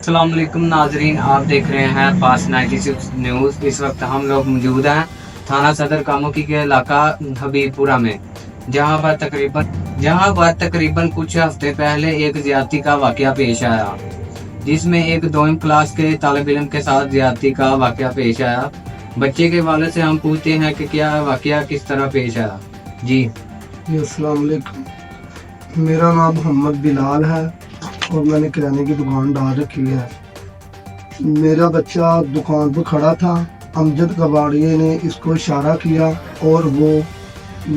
अस्सलाम वालेकुम नाजरीन, आप देख रहे हैं पास 96 न्यूज़। इस वक्त हम लोग मौजूद हैं थाना सदर कामोकी के इलाका हबीबपुरा में, जहां पर तकरीबन कुछ हफ्ते पहले एक ज्यादती का वाकया पेश आया, जिसमें एक 2वीं क्लास के तालिब इल्म के साथ ज्यादती का वाकया पेश आया। बच्चे के वाले से हम पूछते हैं कि क्या वाकया किस तरह पेश आया। जी अस्सलाम वालेकुम। मेरा नाम मोहम्मद बिलाल है और मैंने किराने की दुकान डाल रखी है। मेरा बच्चा दुकान पर खड़ा था, अमजद कबाड़िए ने इसको इशारा किया और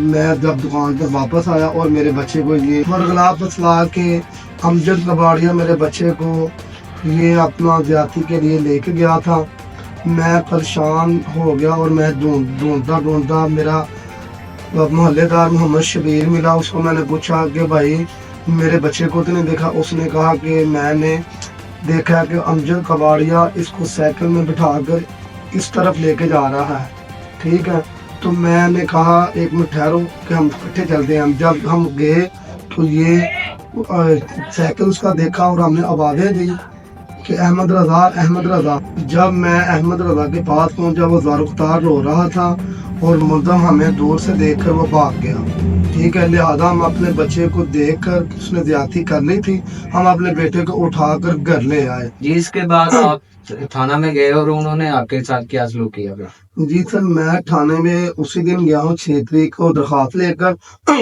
मैं जब दुकान पर वापस आया और मेरे बच्चे को ये मरगला फसला के अमजद कबाड़िया मेरे बच्चे को ये अपना ज्यादती के लिए लेके गया था। मैं परेशान हो गया और मैं ढूंढता मेरा मोहल्लेदार मोहम्मद शबीर मिला। उसको मैंने पूछा कि भाई मेरे बच्चे को तो नहीं देखा। उसने कहा कि मैंने देखा कि अमजद कबाड़िया इसको साइकिल में बिठाकर इस तरफ लेके जा रहा है। ठीक है, तो मैंने कहा एक मिनट ठहरो कि हम इकट्ठे चलते हैं। जब हम गए तो ये साइकिल उसका देखा और हमने आवाज़ें दी कि अहमद रज़ा। जब मैं अहमद रज़ा के पास पहुंचा, वो ज़ारुख्तार रो रहा था और मुल्ज़म हमें दूर से देखकर वो भाग गया। ठीक है, लिहाजा हम अपने बच्चे को देखकर, उसने ज्यादती कर ली थी, हम अपने बेटे को उठाकर घर ले आए। जी, इसके बाद आप थाना में गए और उन्होंने आपके साथ क्या सलूक किया? जी सर, मैं थाने में उसी दिन गया हूँ 6 तारीख को दरख्वास्त लेकर,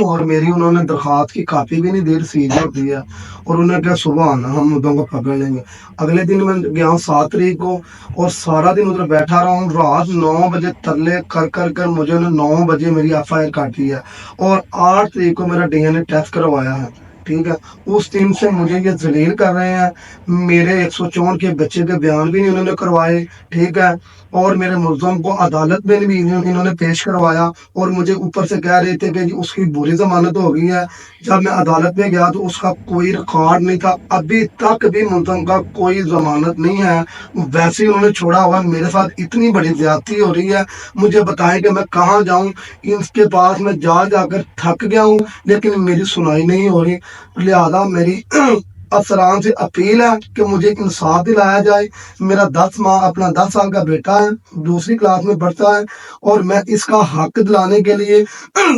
और मेरी उन्होंने दरख्वास्त की कापी भी नहीं दी, रसीद दी है, और उन्होंने कहा सुबह आना, हम मुद्दों को पकड़ लेंगे। अगले दिन मैं गया हूँ 7 तारीख को और सारा दिन उधर बैठा रहा हूँ। रात 9 बजे तरले कर मुझे 9 बजे मेरी FIR काटी है और 8 तारीख को मेरा DNA टेस्ट करवाया है। ठीक है, उस दिन से मुझे ये जलील कर रहे हैं। मेरे 104 के बच्चे के बयान भी नहीं उन्होंने करवाए। ठीक है, और मेरे मुल्ज़म को अदालत में भी इन्होंने पेश करवाया और मुझे ऊपर से कह रहे थे कि उसकी बुरी जमानत हो गई है। जब मैं अदालत में गया तो उसका कोई रिकॉर्ड नहीं था, अभी तक भी मुल्ज़म का कोई जमानत नहीं है, वैसे ही उन्होंने छोड़ा हुआ। मेरे साथ इतनी बड़ी ज्यादती हो रही है, मुझे बताएं कि मैं कहाँ जाऊँ। इनके पास मैं जाकर थक गया हूँ, लेकिन मेरी सुनाई नहीं हो रही। लिहाजा मेरी अफसरान से अपील है कि मुझे इंसाफ दिलाया जाए। मेरा 10 साल का बेटा है, 2री क्लास में पढ़ता है, और मैं इसका हक दिलाने के लिए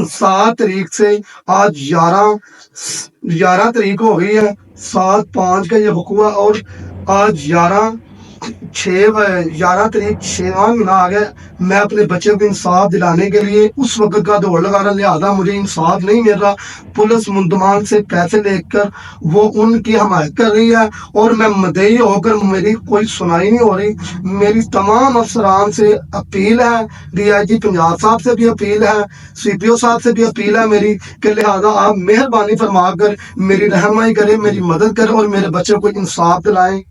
7 तारीख से आज 11 तारीख हो गई है, 7/5 का ये हुक्म, और आज 11 तारीख 6वां महीना आ गया। मैं अपने बच्चे को इंसाफ दिलाने के लिए उस वक्त का दौड़ लगा रहा, लिहाजा मुझे इंसाफ नहीं मिल रहा। पुलिस मुंतमान से पैसे लेकर वो उनकी हमायत कर रही है और मैं मदई होकर मेरी कोई सुनाई नहीं हो रही। मेरी तमाम अफसरान से अपील है, DIG पंजाब साहब से भी अपील है, CPO साहब से भी अपील है मेरी, कि लिहाजा आप मेहरबानी फरमा कर मेरी रहनुमाई करें, मेरी मदद करें और मेरे बच्चे को इंसाफ दिलाएं।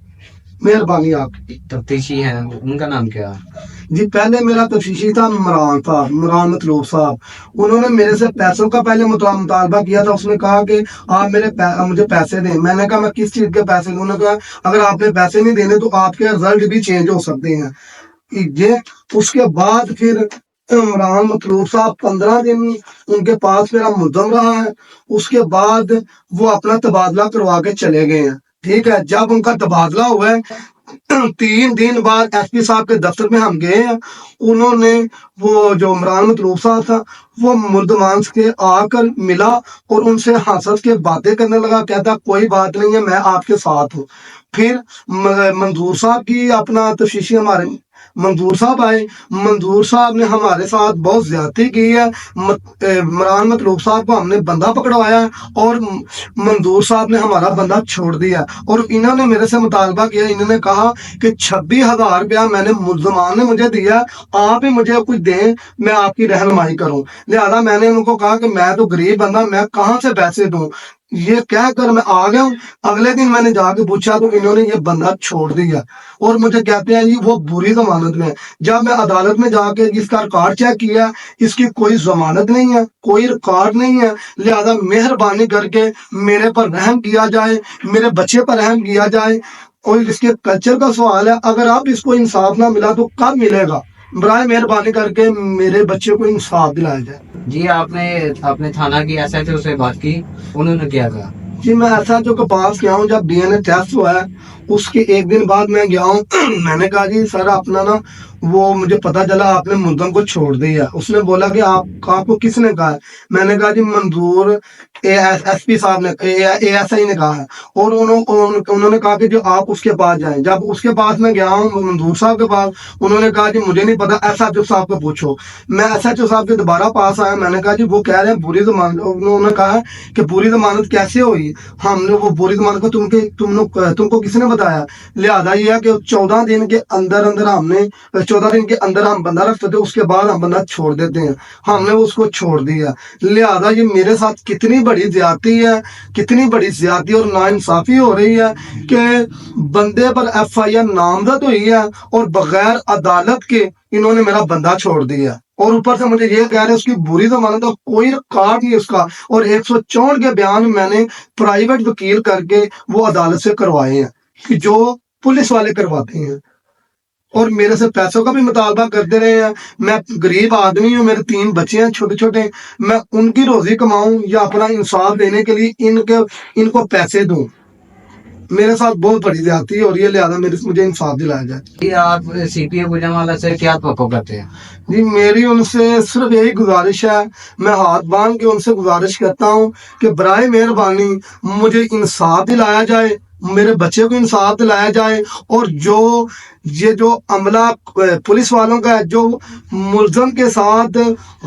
मेहरबानी आपकी। तफ्तीशी है, उनका नाम क्या है? जी, पहले मेरा तफ्तीशी था इमरान मतलूब साहब। उन्होंने मेरे से पैसों का पहले मुतालबा किया था। उसने कहा कि आप मुझे पैसे दें। मैंने कहा मैं किस चीज के पैसे दूं? उन्होंने कहा अगर आपने पैसे नहीं देने तो आपके रिजल्ट भी चेंज हो सकते हैं। ये उसके बाद फिर इमरान मतलूब साहब 15 दिन उनके पास मेरा मुल्ज़म रहा है। उसके बाद वो अपना तबादला करवा के चले गए हैं। ठीक है, जब उनका तबादला हुआ है 3 दिन बाद SP साहब के दफ्तर में हम गए हैं। उन्होंने वो जो इमरान मतलूब साहब था वो मुल्ज़मान के आकर मिला और उनसे हंस के बातें करने लगा, कहता कोई बात नहीं है, मैं आपके साथ हूँ। फिर मंजूर साहब की अपना तफ्तीशी हमारे मंजूर साहब आए। मंजूर साहब ने हमारे साथ बहुत ज्यादती की है। इमरान मतलूब साहब को हमने बंदा पकड़वाया और मंजूर साहब ने हमारा बंदा छोड़ दिया और इन्होंने मेरे से मुतालबा किया। इन्होंने कहा कि 26,000 रुपया मैंने मुल्ज़मान ने मुझे दिया, आप ही मुझे कुछ दें, मैं आपकी रहनुमाई करूं। लिहाजा मैंने उनको कहा कि मैं तो गरीब बंदा, मैं कहाँ से पैसे दूं। ये कहकर मैं आ गया हूँ। अगले दिन मैंने जाके पूछा तो इन्होंने ये बंदा छोड़ दिया और मुझे कहते हैं जी वो बुरी जमानत में। जब मैं अदालत में जाके इसका रिकॉर्ड चेक किया, इसकी कोई जमानत नहीं है, कोई रिकॉर्ड नहीं है। लिहाजा मेहरबानी करके मेरे पर रहम किया जाए, मेरे बच्चे पर रहम किया जाए। और इसके कल्चर का सवाल है, अगर आप इसको इंसाफ ना मिला तो कब मिलेगा? बराए मेहरबानी करके मेरे बच्चे को इंसाफ दिलाया जाए। जी, आपने अपने थाना की SHO से बात की, उन्होंने क्या कहा? जी मैं एसएचओ के पास गया हूँ, जब डीएनए टेस्ट हुआ है उसके एक दिन बाद मैं गया हूँ मैंने कहा जी सर अपना ना वो मुझे पता चला आपने मुल्ज़म को छोड़ दिया। उसने बोला कि आपको किसने कहा है? मैंने कहा जी मंजूर एसपी साहब ने एएसआई ने कहा है। और उन्होंने कहा कि जो आप उसके पास जाएं। जब उसके पास मैं गया हूँ मंजूर साहब के पास, उन्होंने कहा जी मुझे नहीं पता, एसएचओ साहब को पूछो। मैं एसएचओ साहब के दोबारा पास आया, मैंने कहा जी वो कह रहे हैं पूरी जमानत। उन्होंने कहा कि पूरी जमानत कैसे हुई? हमने वो पूरी जमानत को तुमको किसने बताया? लिहाजा ये है कि 14 दिन के अंदर अंदर हमने 14 दिन के अंदर हम बंदा रखते थे, उसके बाद हम बंदा छोड़ देते हैं। हमने उसको छोड़ दिया। लिहाजा ये मेरे साथ कितनी बड़ी ज्यादती है, कितनी बड़ी ज्यादती और नाइंसाफी हो रही है कि बंदे पर एफआईआर नामजद हुई है और बगैर अदालत के इन्होंने मेरा बंदा छोड़ दिया। और ऊपर से मुझे ये कह रहे हैं उसकी बुरी जमानत का कोई रिकॉर्ड नहीं उसका। और 164 के बयान मैंने प्राइवेट वकील करके वो अदालत से करवाए हैं कि जो पुलिस वाले करवाते हैं। और मेरे से पैसों का भी मुतालबा करते रहे हैं। मैं गरीब आदमी हूँ, मेरे 3 बच्चे हैं छोटे छोटे, मैं उनकी रोजी कमाऊं या अपना इंसाफ देने के लिए इनको पैसे दूं? मेरे साथ बहुत बड़ी ज्यादती हो रही है, लिहाजा मुझे इंसाफ दिलाया जाए। कि आप सीपीओ गुजरांवाला से क्या तवक्को करते हैं? जी मेरी उनसे सिर्फ यही गुजारिश है, मैं हाथ बांध के उनसे गुजारिश करता हूँ कि बराए मेहरबानी मुझे इंसाफ दिलाया जाए, मेरे बच्चे को इंसाफ दिलाया जाए। और जो अमला पुलिस वालों का है, जो मुल्ज़म के साथ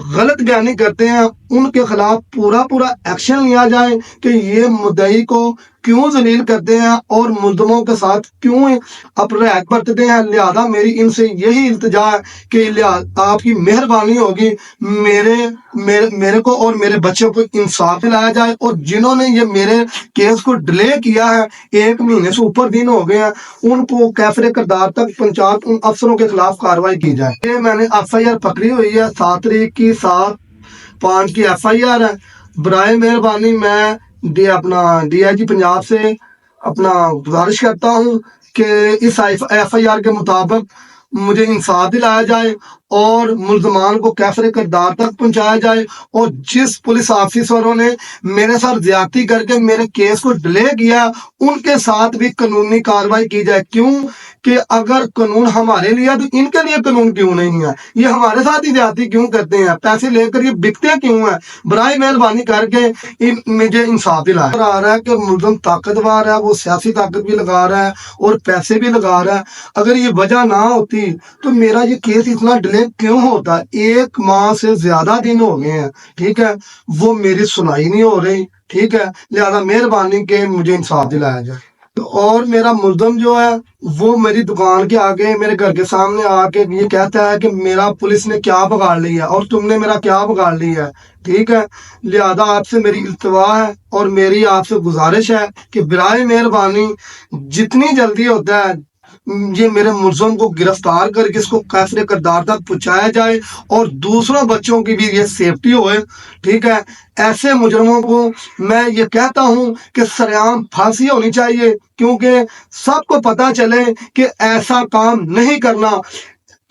गलत बयानी करते हैं, उनके खिलाफ पूरा एक्शन लिया जाए कि ये मुद्दई को क्यों जलील करते हैं और मुल्ज़मों के साथ क्यों अपराध बरतते हैं। लिहाजा मेरी इनसे यही इल्तिजा है कि आपकी मेहरबानी होगी, मेरे को और मेरे बच्चों को इंसाफ दिलाया जाए। और जिन्होंने ये मेरे केस को डिले किया है, 1 महीने से ऊपर दिन हो गए हैं, उनको कैफरे किरदार तक पंचायत उन अफसरों के खिलाफ कार्रवाई की जाए। ये मैंने एफआईआर पकड़ी हुई है, 7 तारीख की 7/5 की एफआईआर है। बराए मेहरबानी मैं अपना डीआईजी पंजाब से अपना गुजारिश करता हूँ कि इस एफआईआर के मुताबिक मुझे इंसाफ दिलाया जाए और मुल्ज़मान को कैफरे किरदार तक पहुंचाया जाए। और जिस पुलिस ऑफिसरों ने मेरे साथ ज्यादती करके मेरे केस को डिले किया, उनके साथ भी कानूनी कार्रवाई की जाए। क्यों कि अगर कानून हमारे लिए तो इनके लिए कानून क्यों नहीं है? ये हमारे साथ ही ज्यादती क्यों करते हैं? पैसे लेकर ये बिकते क्यों हैं? बराए मेहरबानी करके मुझे इंसाफ दिलाया। आ रहा है कि मुल्ज़म ताकतवर है, वो सियासी ताकत भी लगा रहा है और पैसे भी लगा रहा है। अगर ये वजह ना होती तो मेरा ये केस इतना डिले क्यों होता? 1 माह से ज्यादा दिन हो गए हैं, ठीक है, वो मेरी सुनाई नहीं हो रही, ठीक है। लिहाजा मेहरबानी के मुझे इंसाफ दिलाया जाए। तो और मेरा मुल्ज़म जो है वो मेरी दुकान के आगे मेरे घर के सामने आके ये कहता है कि मेरा पुलिस ने क्या बिगाड़ लिया और तुमने मेरा क्या बिगाड़ लिया है, ठीक है। लिहाजा आपसे मेरी इल्तवा है और मेरी आपसे गुजारिश है कि बराए मेहरबानी जितनी जल्दी होता है ये मेरे मुल्ज़म को गिरफ्तार करके इसको कैफरे किरदार तक पहुंचाया जाए और दूसरों बच्चों की भी ये सेफ्टी होए, ठीक है। ऐसे मुजरमों को मैं ये कहता हूं कि सरेआम फांसी होनी चाहिए, क्योंकि सबको पता चले कि ऐसा काम नहीं करना।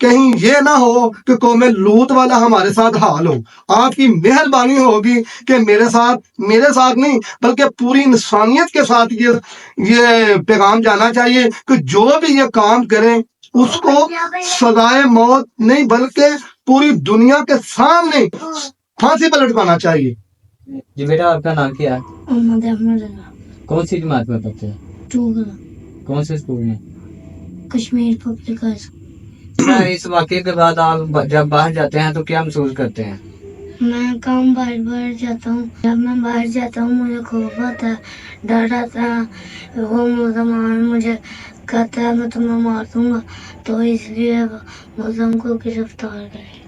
कहीं ये ना हो कि कौमे लूत वाला हमारे साथ हाल हो। आपकी मेहरबानी होगी कि मेरे साथ नहीं बल्कि पूरी इंसानियत के साथ ये पैगाम जाना चाहिए कि जो भी ये काम करे उसको सजाए मौत नहीं बल्कि पूरी दुनिया के सामने फांसी पर लटकाना चाहिए। जी बेटा, आपका नाम क्या है? मोहम्मद अहमद अला। कौन सी जमात में पढ़ते हैं? कौन से स्कूल में? Kashmir public high school. इस वाक़े के बाद आप जब बाहर जाते हैं तो क्या महसूस करते हैं? मैं काम बाहर जाता हूँ। जब मैं बाहर जाता हूँ मुझे खौफ आता है, डर आता है। वो मुल्ज़मान मुझे कहता है मैं तुम्हें मार दूंगा, तो इसलिए मुल्ज़म को गिरफ्तार करें।